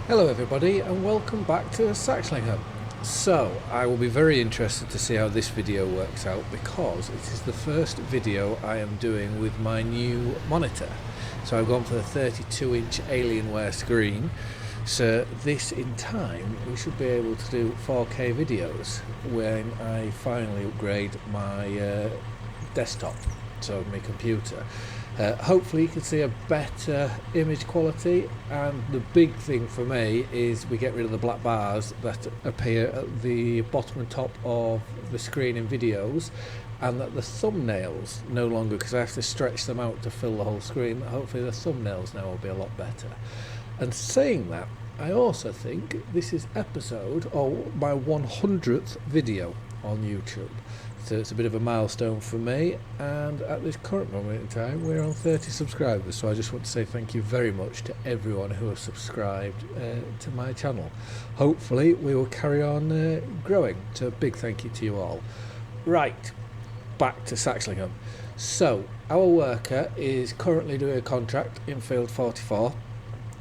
Hello everybody and welcome back to Saxlingham. So I will be very interested to see how this video works out because it is the first video I am doing with my new monitor. So I've gone for the 32-inch Alienware screen. So this in time we should be able to do 4K videos when I finally upgrade my desktop, so my computer. Hopefully you can see a better image quality, and the big thing for me is we get rid of the black bars that appear at the bottom and top of the screen in videos, and that the thumbnails no longer, because I have to stretch them out to fill the whole screen. Hopefully the thumbnails now will be a lot better. And saying that, I also think this is episode or my 100th video on YouTube. So it's a bit of a milestone for me, and at this current moment in time we're on 30 subscribers, so I just want to say thank you very much to everyone who has subscribed to my channel. Hopefully we will carry on growing, so a big thank you to you all. Right, back to Saxlingham. So our worker is currently doing a contract in field 44,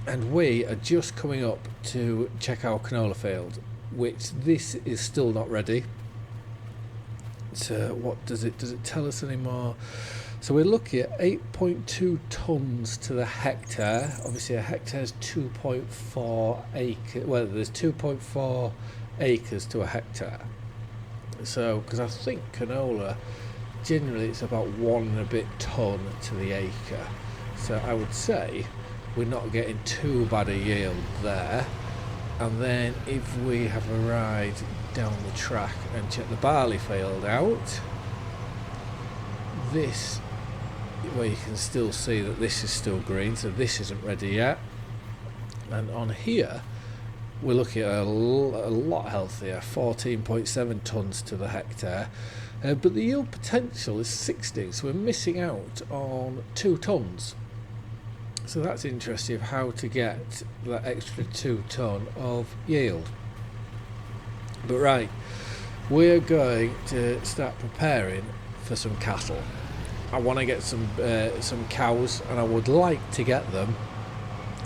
and we are just coming up to check our canola field, which this is still not ready. So what does it tell us anymore? So we're looking at 8.2 tons to the hectare. Obviously a hectare is 2.4 acres. Well, there's 2.4 acres to a hectare. So because I think canola generally it's about 1 and a bit ton to the acre, so I would say we're not getting too bad a yield there. And then if we have a ride down the track and check the barley field out, this, where you can still see that this is still green, so this isn't ready yet. And on here we're looking at a lot healthier, 14.7 tons to the hectare, but the yield potential is 60, so we're missing out on 2 tons. So that's interesting, how to get that extra 2 ton of yield. But right, we're going to start preparing for some cattle. I want to get some cows, and I would like to get them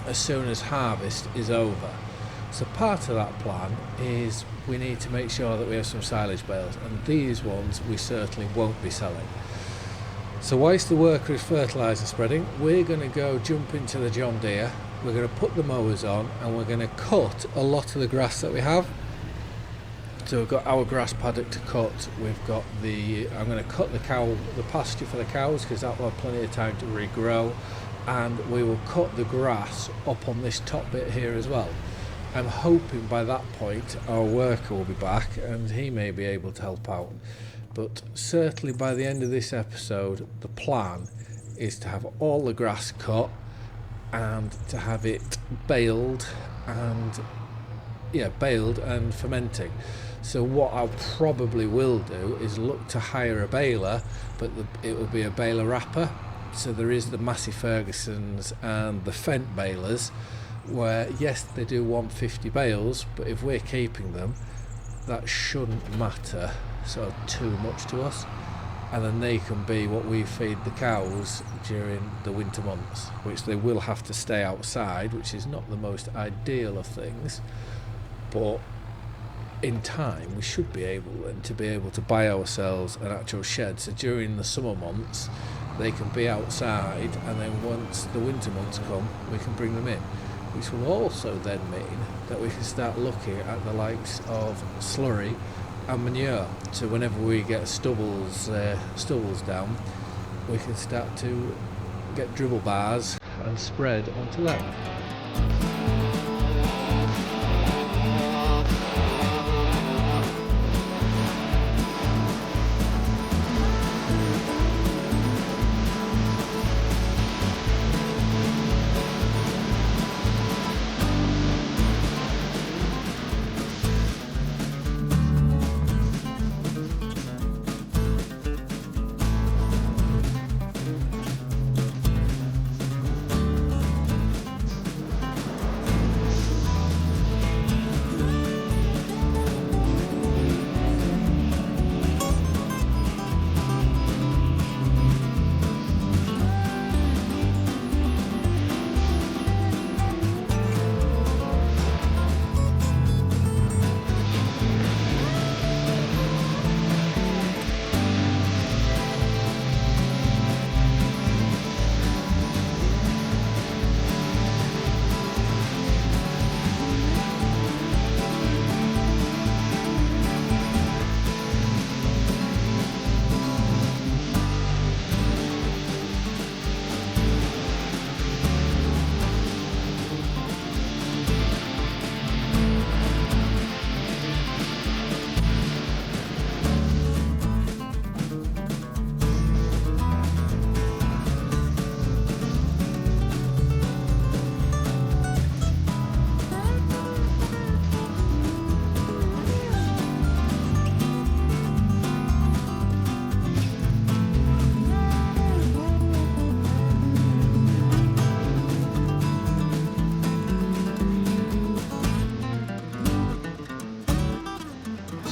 as soon as harvest is over. So part of that plan is we need to make sure that we have some silage bales, and these ones we certainly won't be selling. So whilst the worker is fertiliser spreading, we're going to go jump into the John Deere, we're going to put the mowers on, and we're going to cut a lot of the grass that we have. So we've got our grass paddock to cut, I'm going to cut the pasture for the cows, because that will have plenty of time to regrow, and we will cut the grass up on this top bit here as well. I'm hoping by that point our worker will be back and he may be able to help out. But certainly by the end of this episode, the plan is to have all the grass cut and to have it baled and fermenting. So what I probably will do is look to hire a baler, but it will be a baler wrapper. So there is the Massey Fergusons and the Fent balers, where yes, they do 150 bales, but if we're keeping them, that shouldn't matter sort of too much to us, and then they can be what we feed the cows during the winter months, which they will have to stay outside, which is not the most ideal of things, but in time we should be able to buy ourselves an actual shed, so during the summer months they can be outside, and then once the winter months come we can bring them in, which will also then mean that we can start looking at the likes of slurry and manure. So whenever we get stubbles down, we can start to get dribble bars and spread onto them.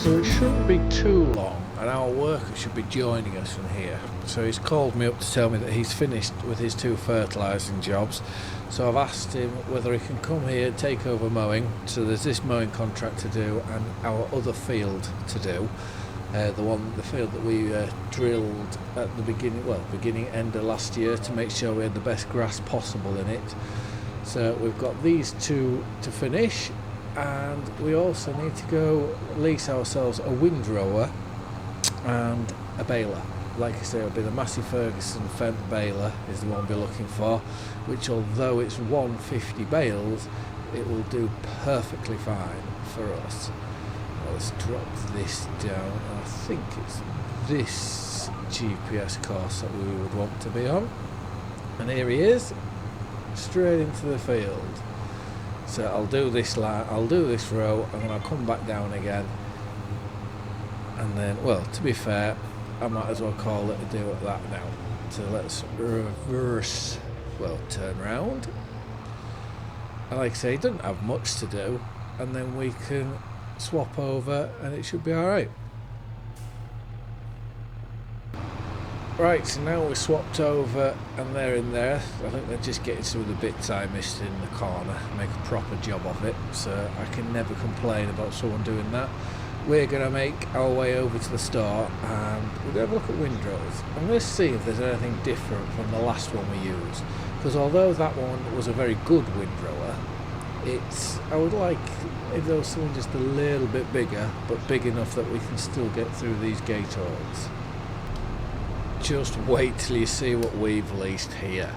So it shouldn't be too long, and our worker should be joining us from here. So he's called me up to tell me that he's finished with his 2 fertilising jobs. So I've asked him whether he can come here and take over mowing. So there's this mowing contract to do and our other field to do. The field that we drilled at the beginning end of last year to make sure we had the best grass possible in it. So we've got these 2 to finish, and we also need to go lease ourselves a windrower and a baler. Like I say, it'll be the Massey Ferguson Fendt baler is the one we're looking for, which although it's 150 bales, it will do perfectly fine for us. Let's drop this down. I think it's this GPS course that we would want to be on. And here he is, straight into the field. So I'll do this line, I'll do this row, and then I'll come back down again. And then, well, to be fair, I might as well call it a do at that now. So let's reverse, well, turn round. And like I say, it doesn't have much to do, and then we can swap over and it should be alright. Right, so now we're swapped over and they're in there. I think they're just getting some of the bits I missed in the corner, make a proper job of it, so I can never complain about someone doing that. We're going to make our way over to the store and we're going to have a look at windrows. I'm going to see if there's anything different from the last one we used, because although that one was a very good windrower, I would like if there was something just a little bit bigger, but big enough that we can still get through these gateholes. Just wait till you see what we've leased here.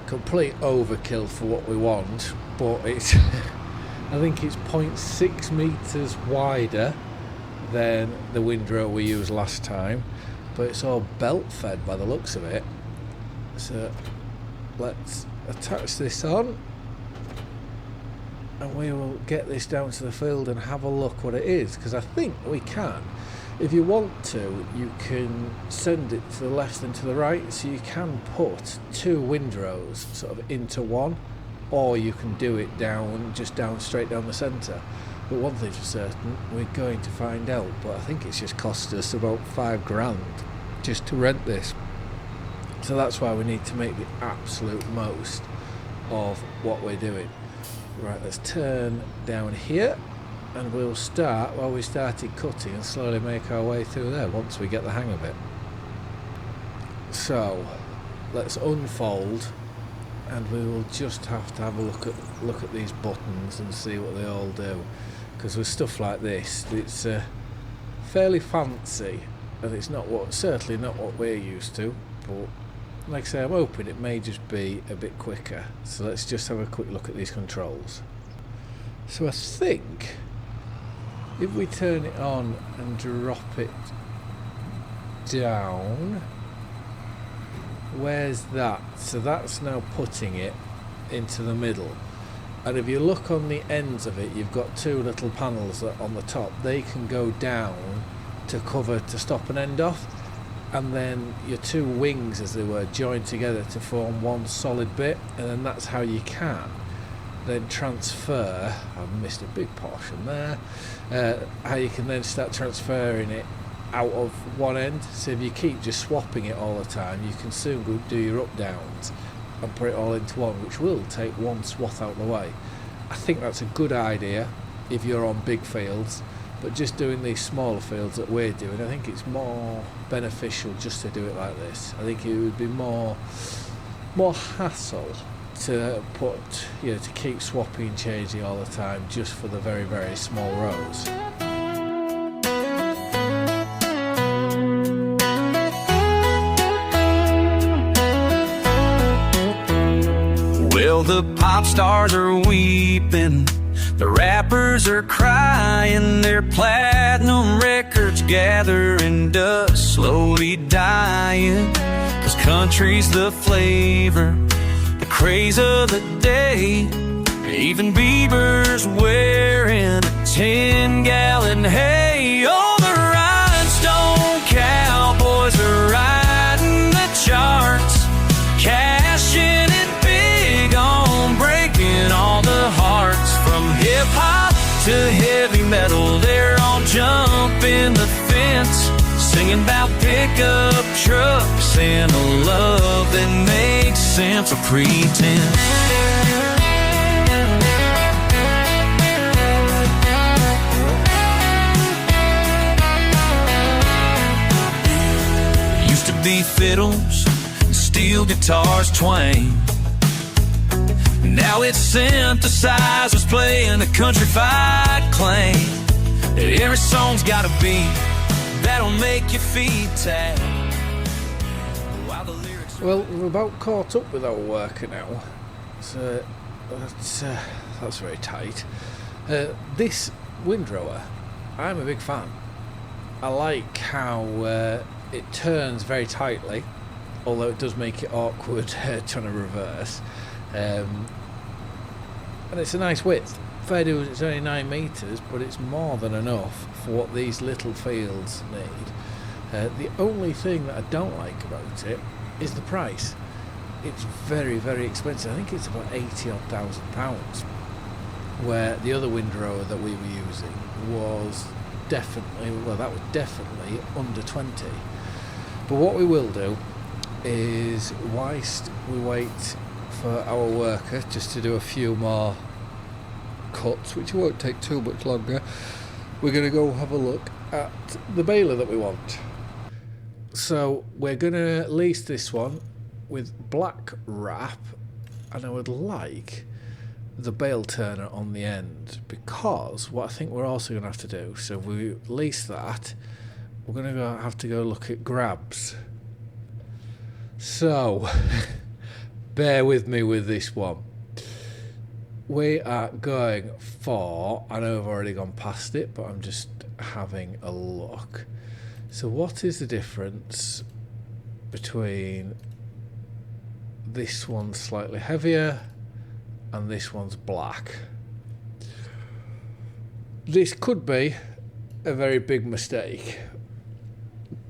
Complete overkill for what we want, but it's I think it's 0.6 metres wider than the windrow we used last time, but it's all belt fed by the looks of it. So let's attach this on and we will get this down to the field and have a look what it is, because I think we can. If you want to, you can send it to the left and to the right, so you can put 2 windrows sort of into one, or you can do it straight down the centre. But one thing's for certain, we're going to find out, but I think it's just cost us about £5,000 just to rent this. So that's why we need to make the absolute most of what we're doing. Right, let's turn down here and we'll start while we started cutting and slowly make our way through there once we get the hang of it. So let's unfold and we will just have to have a look at these buttons and see what they all do, because with stuff like this it's fairly fancy and it's certainly not what we're used to, but like I say, I'm hoping it may just be a bit quicker. So let's just have a quick look at these controls. So I think if we turn it on and drop it down, where's that? So that's now putting it into the middle. And if you look on the ends of it, you've got 2 little panels that on the top. They can go down to stop an end off. And then your 2 wings, as they were, joined together to form one solid bit, and then that's how you can then transfer. I've missed a big portion there. How you can then start transferring it out of one end. So if you keep just swapping it all the time, you can soon go do your up downs and put it all into one, which will take one swath out of the way. I think that's a good idea if you're on big fields. But just doing these smaller fields that we're doing, I think it's more beneficial just to do it like this. I think it would be more hassle to to keep swapping and changing all the time just for the very, very small rows. Well, the pop stars are weeping, the rappers are crying, their platinum records gathering dust, slowly dying. 'Cause country's the flavor, the craze of the day. Even Bieber's wearing a 10-gallon hay. Oh, the rhinestone cowboys are riding the charts, cashing it big on breaking all the hearts. From hip-hop to heavy metal, they're all jumping singing about pickup trucks and a love that makes sense of pretense. Used to be fiddles and steel guitars twang. Now it's synthesizers playing a country-fied clang. That every song's got a beat that'll make your feet tap. While the lyrics... Well, we're about caught up with our worker now, so that's very tight. This windrower, I'm a big fan. I like how it turns very tightly, although it does make it awkward trying to reverse. And it's a nice width. Fair dues, it's only 9 metres, but it's more than enough for what these little fields need. The only thing that I don't like about it is the price. It's very, very expensive. I think it's about £80,000, where the other windrower that we were using was definitely, well, that was definitely under 20. But what we will do is, whilst we wait for our worker just to do a few more cuts, which won't take too much longer, we're going to go have a look at the baler that we want. So we're going to lease this one with black wrap, and I would like the bale turner on the end, because what I think we're also going to have to do, so if we lease that, we're going to have to go look at grabs. So bear with me with this one. We are going for, I know I've already gone past it, but I'm just having a look. So what is the difference between this one's slightly heavier and this one's black? This could be a very big mistake,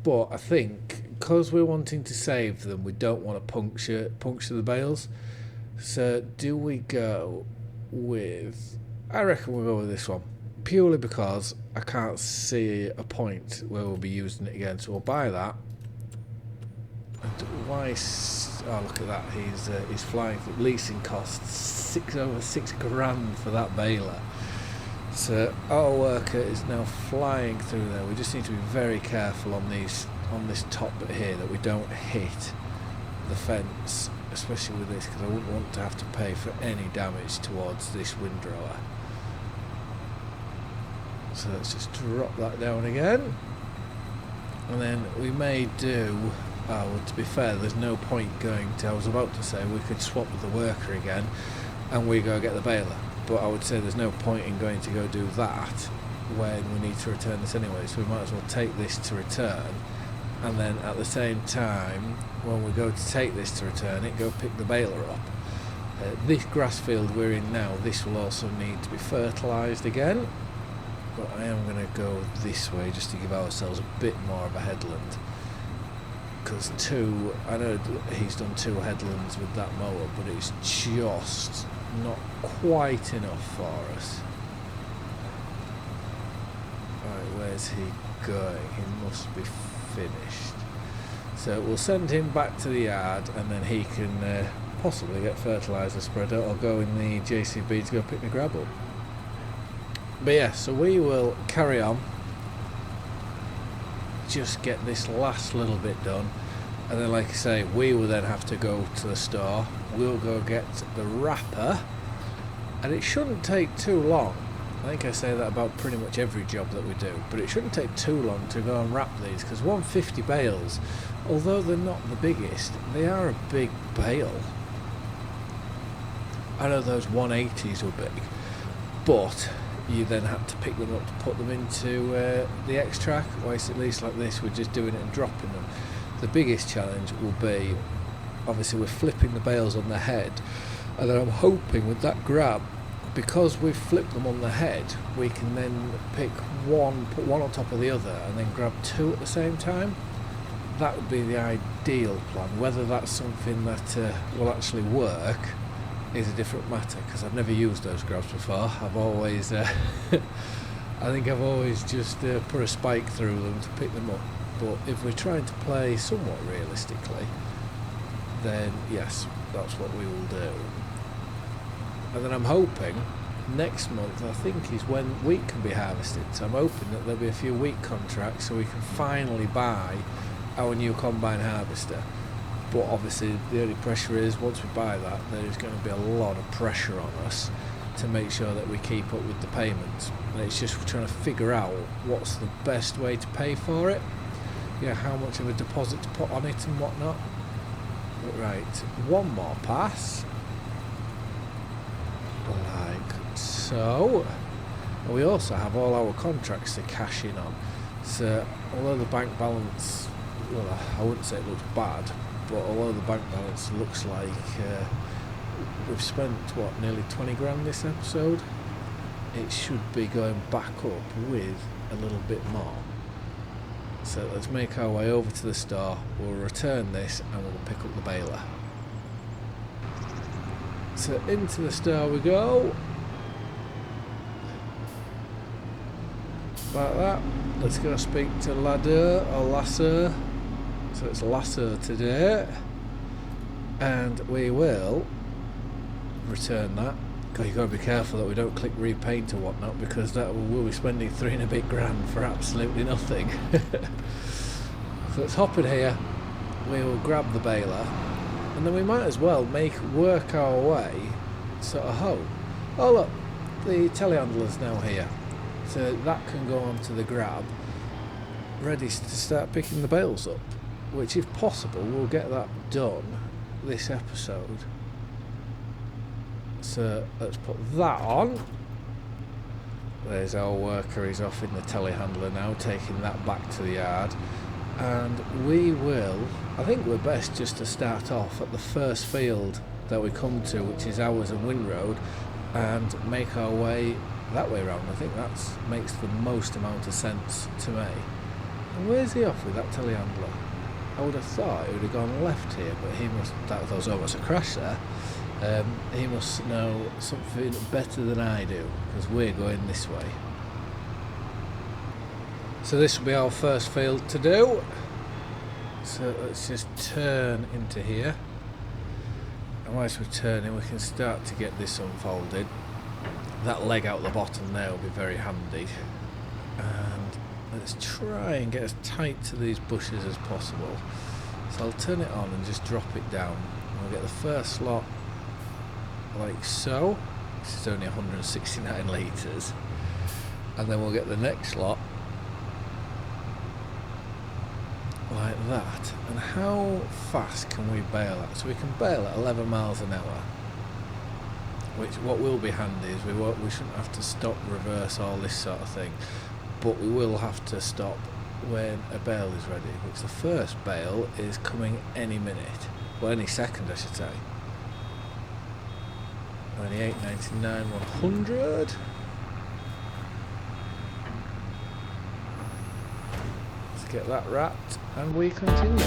but I think because we're wanting to save them, we don't want to puncture the bales. So do we go with, I reckon we'll go with this one, purely because I can't see a point where we'll be using it again, so we'll buy that. And why, oh look at that, he's flying for leasing costs, over £6 grand for that baler. So our worker is now flying through there. We just need to be very careful on this top bit here that we don't hit the fence, especially with this, because I wouldn't want to have to pay for any damage towards this windrower. So let's just drop that down again, and then we may do, well, to be fair, there's no point going to, I was about to say we could swap with the worker again and we go get the baler, but I would say there's no point in going to go do that when we need to return this anyway, so we might as well take this to return, and then at the same time, when we go to take this to return it, go pick the baler up. This grass field we're in now, this will also need to be fertilised again, but I am going to go this way just to give ourselves a bit more of a headland, because I know he's done 2 headlands with that mower, but it's just not quite enough for us. Right, where's he going? He must be finished. So we'll send him back to the yard, and then he can possibly get fertiliser spreader or go in the JCB to go pick the grab up. But yeah, so we will carry on, just get this last little bit done, and then like I say, we will then have to go to the store, we'll go get the wrapper, and it shouldn't take too long. I think I say that about pretty much every job that we do, but it shouldn't take too long to go and wrap these, because 150 bales, although they're not the biggest, they are a big bale. I know those 180s were big, but you then had to pick them up to put them into the X-Track, whilst at least like this we're just doing it and dropping them. The biggest challenge will be, obviously we're flipping the bales on the head, and then I'm hoping with that grab, because we've flipped them on the head, we can then pick one, put one on top of the other, and then grab 2 at the same time. That would be the ideal plan. Whether that's something that will actually work is a different matter, because I've never used those grabs before. I've always I think I've always just put a spike through them to pick them up. But if we're trying to play somewhat realistically, then yes, that's what we will do. And then I'm hoping next month, I think, is when wheat can be harvested. So I'm hoping that there'll be a few wheat contracts so we can finally buy our new combine harvester. But obviously the only pressure is, once we buy that, there's going to be a lot of pressure on us to make sure that we keep up with the payments. And it's just trying to figure out what's the best way to pay for it. Yeah, how much of a deposit to put on it and whatnot. Right, one more pass. Like so. And we also have all our contracts to cash in on. So although the bank balance, well, I wouldn't say it looks bad, but although the bank balance looks like we've spent, what, nearly 20 grand this episode, it should be going back up with a little bit more. So let's make our way over to the store, we'll return this and we'll pick up the baler. So into the store we go. Like that. Let's go speak to Ladder or Lasser. So it's Lasser today. And we will return that. God, you've got to be careful that we don't click repaint or whatnot, because that we'll be spending 3 and a bit grand for absolutely nothing. So let's hop in here, we will grab the baler, and then we might as well work our way sort of home. Oh look, the telehandler's now here, so that can go on to the grab, ready to start picking the bales up, which if possible we'll get that done this episode. So let's put that on. There's our worker, he's off in the telehandler now, taking that back to the yard. And we will, I think we're best just to start off at the first field that we come to, which is ours and Windroad, and make our way that way around. I think that makes the most amount of sense to me. And where's he off with that telehandler? I would have thought it would have gone left here, but he must, that was almost a crash there. He must know something better than I do, because we're going this way. So this will be our first field to do. So let's just turn into here. And whilst we're turning, we can start to get this unfolded. That leg out the bottom there will be very handy. And let's try and get as tight to these bushes as possible. So I'll turn it on and just drop it down. And we'll get the first lot like so. This is only 169 litres. And then we'll get the next lot like that. And how fast can we bail at? So we can bail at 11 miles an hour, which what will be handy is we shouldn't have to stop, reverse, all this sort of thing, but we will have to stop when a bale is ready, which the first bale is coming any minute, well, any second I should say. 98.99, 100. Let's get that wrapped and we continue.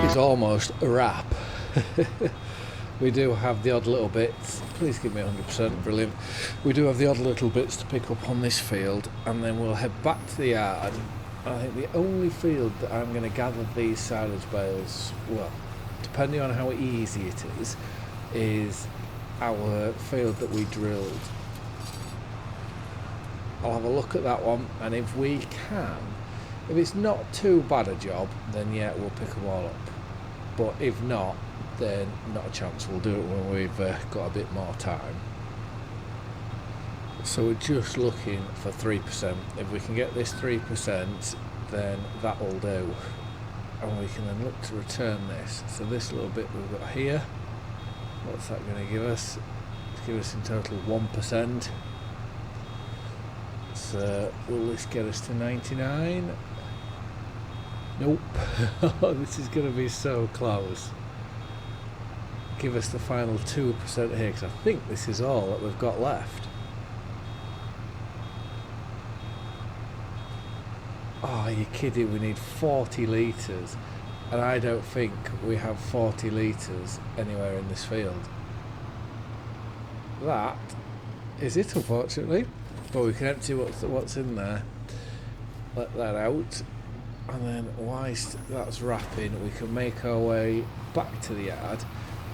is almost a wrap. We do have the odd little bits. Please give me 100%, brilliant. We do have the odd little bits to pick up on this field, and then we'll head back to the yard. I think the only field that I'm going to gather these silage bales, well, depending on how easy it is our field that we drilled. I'll have a look at that one, and if we can, if it's not too bad a job, then yeah, we'll pick them all up. But if not, then not a chance. We'll do it when we've got a bit more time. So we're just looking for 3%. If we can get this 3%, then that will do. And we can then look to return this. So this little bit we've got here, what's that going to give us? It's give us in total 1%. So will this get us to 99? Nope. This is going to be so close. Give us the final 2% here, because I think this is all that we've got left. Oh, you're kidding, we need 40 litres, and I don't think we have 40 litres anywhere in this field. That is it, unfortunately, but we can empty what's in there, let that out, and then whilst that's wrapping, we can make our way back to the yard.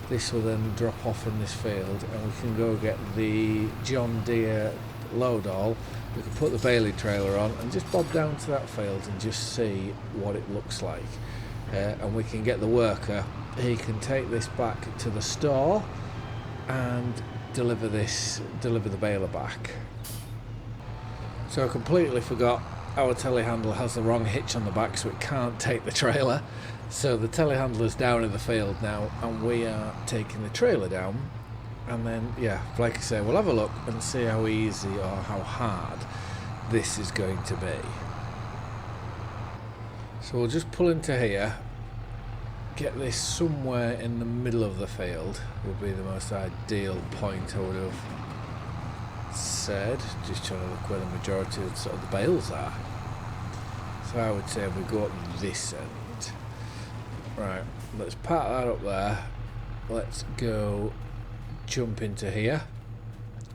This will then drop off in this field, and we can go get the John Deere load all. We can put the Bailey trailer on and just bob down to that field and just see what it looks like. And we can get the worker, he can take this back to the store and deliver the baler back. So I completely forgot our telehandler has the wrong hitch on the back, so it can't take the trailer. So the telehandler's down in the field now, and we are taking the trailer down. And then, yeah, like I say, we'll have a look and see how easy or how hard this is going to be. So we'll just pull into here, get this somewhere in the middle of the field, would be the most ideal point, I would have said. Just trying to look where the majority of sort of the bales are. So I would say we go up this end. Right, let's park that up there. Let's go jump into here.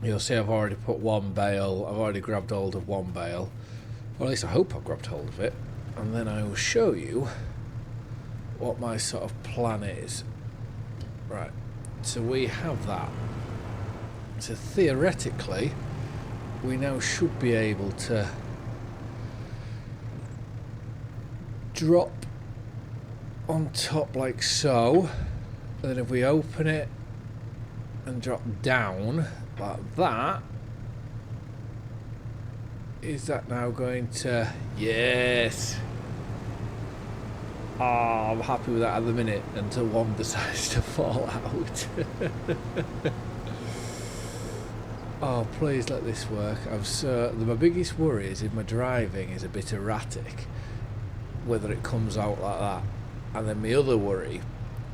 You'll see I've already put one bale, I've already grabbed hold of one bale, or at least I hope I've grabbed hold of it, and then I will show you what my sort of plan is. Right, so we have that. So theoretically we now should be able to drop on top like so, and then if we open it and drop down like that, is that now going to, yes, oh, I'm happy with that at the minute until one decides to fall out. Oh, please let this work. My biggest worry is if my driving is a bit erratic, whether it comes out like that. And then my other worry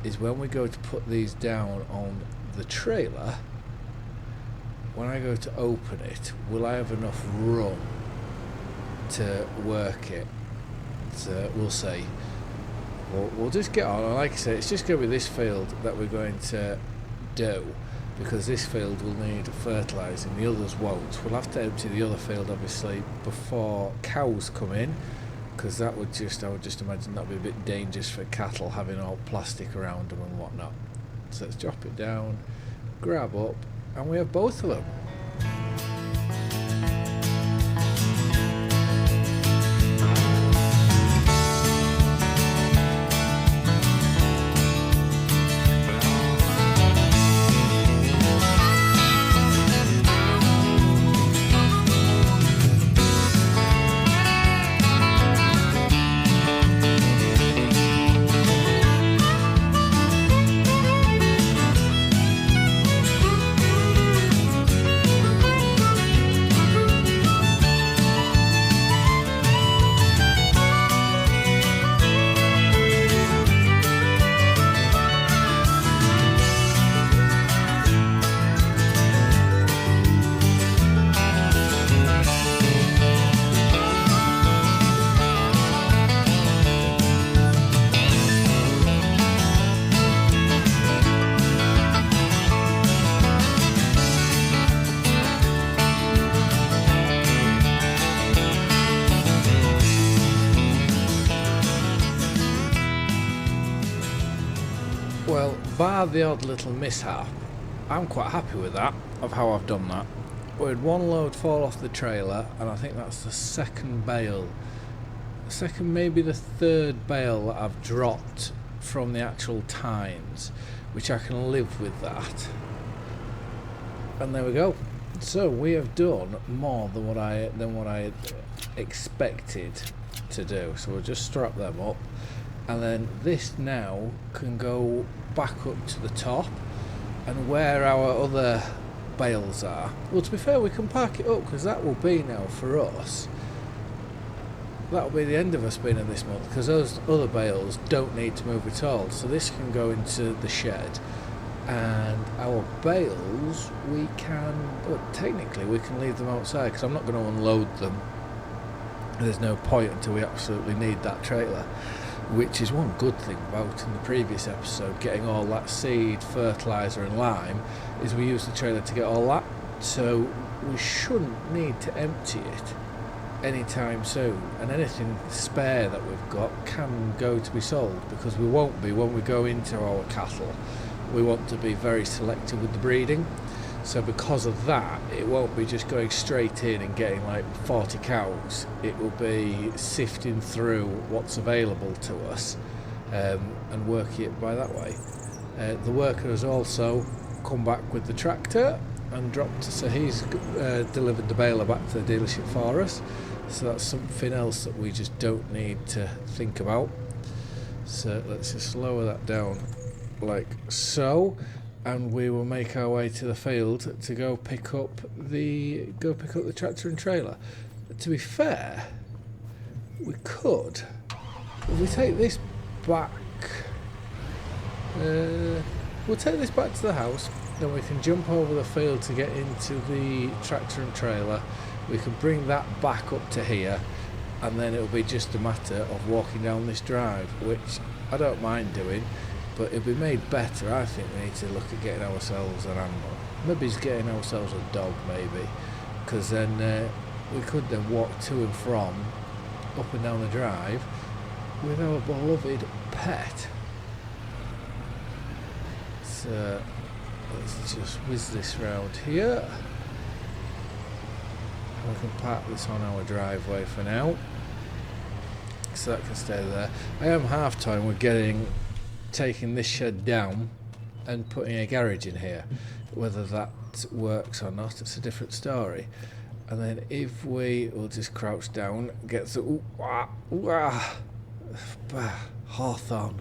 is when we go to put these down on the trailer, when I go to open it, will I have enough room to work it? So we'll see. We'll just get on, and like I say, it's just going to be this field that we're going to do, because this field will need fertilising, the others won't. We'll have to empty the other field obviously before cows come in, because I would just imagine that would be a bit dangerous for cattle having all plastic around them and whatnot. So let's drop it down, grab up, and we have both of them. Well, bar the odd little mishap, I'm quite happy with that, of how I've done that. We had one load fall off the trailer, and I think that's the second bale. Second, maybe the third bale that I've dropped from the actual tines, which I can live with that. And there we go. So we have done more than what I expected to do. So we'll just strap them up, and then this now can go back up to the top, and where our other bales are, well, to be fair, we can park it up, because that will be now for us. That'll be the end of us being in this month, because those other bales don't need to move at all. So this can go into the shed, and our bales, we can, well, technically we can leave them outside, because I'm not going to unload them. There's no point until we absolutely need that trailer, which is one good thing about in the previous episode, getting all that seed, fertiliser and lime, is we use the trailer to get all that, so we shouldn't need to empty it anytime soon, and anything spare that we've got can go to be sold, because we won't be, when we go into our cattle, we want to be very selective with the breeding. So because of that, it won't be just going straight in and getting like 40 cows. It will be sifting through what's available to us, and working it by that way. The worker has also come back with the tractor and dropped, so he's delivered the baler back to the dealership for us. So that's something else that we just don't need to think about. So let's just lower that down like so, and we will make our way to the field to go pick up the tractor and trailer. To be fair, we could, if we take this back, we'll take this back to the house, then we can jump over the field to get into the tractor and trailer. We can bring that back up to here, and then it'll be just a matter of walking down this drive, which I don't mind doing, but it'll be made better. I think we need to look at getting ourselves an animal. Maybe just getting ourselves a dog, maybe, because then we could then walk to and from, up and down the drive, with our beloved pet. So let's just whiz this round here. We can park this on our driveway for now, so that can stay there. I am half time with taking this shed down and putting a garage in here. Whether that works or not, it's a different story. And then if we will just crouch down, get the hawthorn.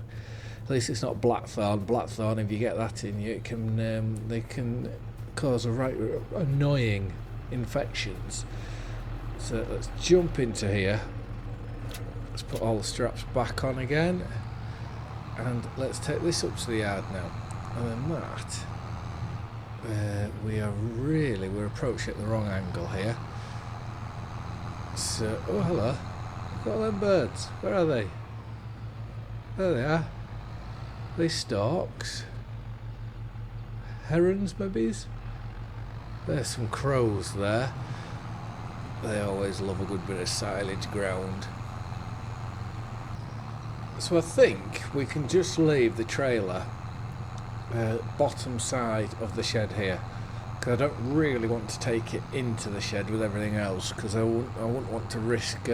At least it's not blackthorn. Blackthorn, if you get that in you, it can they can cause a right annoying infections. So let's jump into here. Let's put all the straps back on again, and let's take this up to the yard now. And then that, we're approaching at the wrong angle here. So, oh hello, look at all them birds. Where are they? There they are. These storks, herons, maybe. There's some crows there. They always love a good bit of silage ground. So I think we can just leave the trailer bottom side of the shed here, because I don't really want to take it into the shed with everything else, because I wouldn't want to risk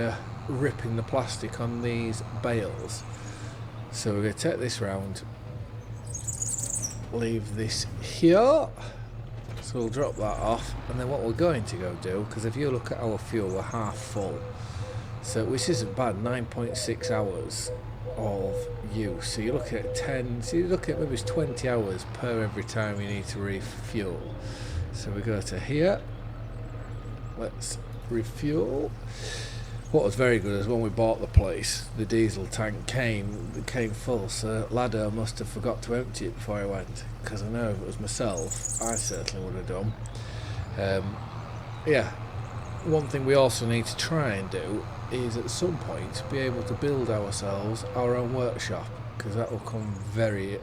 ripping the plastic on these bales. So we're going to take this round, leave this here. So we'll drop that off, and then what we're going to go do, because if you look at our fuel, we're half full, so which isn't bad, 9.6 hours of use. So you look at 10, so you look at maybe it's 20 hours per every time you need to refuel. So we go to here, let's refuel. What was very good is when we bought the place, the diesel tank came full, so Laddo must have forgot to empty it before I went, because I know if it was myself, I certainly would have done. Yeah, one thing we also need to try and do is at some point be able to build ourselves our own workshop, because that will come very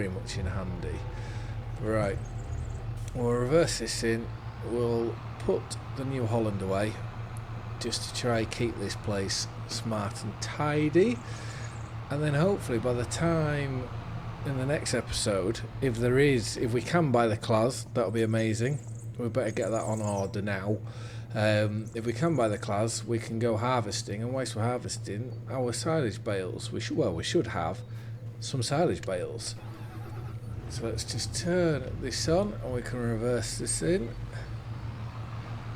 much in handy. Right, we'll reverse this in, we'll put the New Holland away, just to try keep this place smart and tidy, and then hopefully by the time in the next episode, if we can buy the class, that'll be amazing. We better get that on order now. If we can buy the class, we can go harvesting, and whilst we're harvesting our silage bales, we should have some silage bales. So let's just turn this on and we can reverse this in.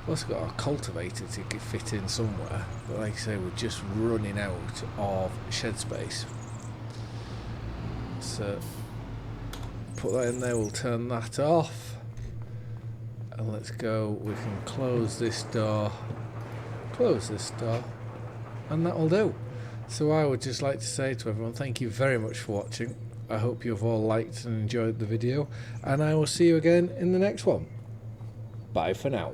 We've also got our cultivator to fit in somewhere, but like I say, we're just running out of shed space. So put that in there, we'll turn that off, and let's go. We can close this door, and that'll do. So I would just like to say to everyone, thank you very much for watching. I hope you've all liked and enjoyed the video, and I will see you again in the next one. Bye for now.